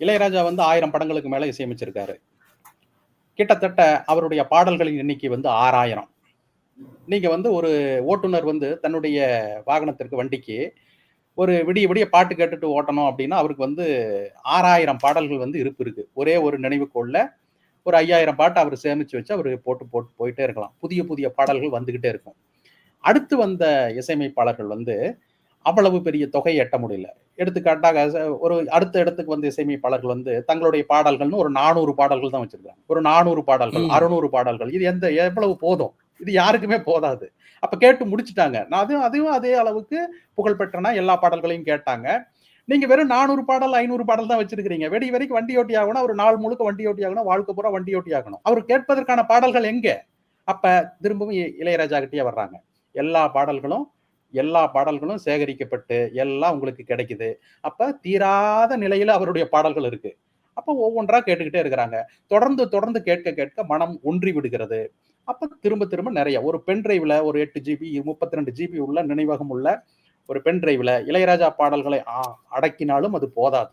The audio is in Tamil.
இளையராஜா வந்து 1000 படங்களுக்கு மேல இசையமைச்சிருக்காரு. கிட்டத்தட்ட அவருடைய பாடல்களின் எண்ணிக்கை வந்து 6000. நீங்க வந்து ஒரு ஓட்டுநர் வந்து தன்னுடைய வாகனத்திற்கு, வண்டிக்கு ஒரு விடிய விடிய பாட்டு கேட்டுட்டு ஓட்டணும் அப்டின்னா, அவருக்கு வந்து 6000 பாடல்கள் வந்து இருப்பு இருக்கு. ஒரே ஒரு நினைவுகோல்ல ஒரு 5000 பாட்டு அவரு சேமிச்சு வச்சு அவரு போட்டு போட்டு போயிட்டே இருக்கலாம். புதிய புதிய பாடல்கள் வந்துகிட்டே இருக்கும். அடுத்து வந்த இசையமைப்பாளர்கள் வந்து அவ்வளவு பெரிய தொகையை எட்ட முடியல. எடுத்துக்காட்டாக ஒரு அடுத்த இடத்துக்கு வந்த இசையமைப்பாளர்கள் வந்து தங்களுடைய பாடல்கள்னு ஒரு 400 பாடல்கள் தான் வச்சிருக்காங்க. ஒரு 400 பாடல்கள், 600 பாடல்கள். இது எவ்வளவு போதும்? இது யாருக்குமே போதாது. அப்ப கேட்டு முடிச்சுட்டாங்க. நான் அதுவும் அதுவும் அதே அளவுக்கு புகழ் பெற்றன. எல்லா பாடல்களையும் கேட்டாங்க. நீங்க வெறும் 400 பாடல், 500 பாடல் தான் வச்சிருக்கிறீங்க. வெடி வரைக்கும் வண்டி ஓட்டி ஆகணும். ஒரு நாள் முழுக்க வண்டி ஓட்டி ஆகணும். வாழ்க்கை பூரா வண்டி ஓட்டி ஆகணும். அவர் கேட்பதற்கான பாடல்கள் எங்க? அப்ப திரும்பவும் இளையராஜா கிட்டயே வர்றாங்க. எல்லா பாடல்களும் எல்லா பாடல்களும் சேகரிக்கப்பட்டு, எல்லாம் உங்களுக்கு கிடைக்குது. அப்ப தீராத நிலையில அவருடைய பாடல்கள் இருக்கு. அப்ப ஒவ்வொன்றா கேட்டுக்கிட்டே இருக்கிறாங்க. தொடர்ந்து தொடர்ந்து கேட்க கேட்க மனம் ஒன்றி விடுகிறது. அப்ப திரும்ப திரும்ப நெறைய ஒரு பென் டிரைவ்ல ஒரு 8 ஜிபி, 32 ஜிபி உள்ள நினைவகம் உள்ள ஒரு பென் டிரைவ்ல இளையராஜா பாடல்களை அடக்கினாலும் அது போதாது.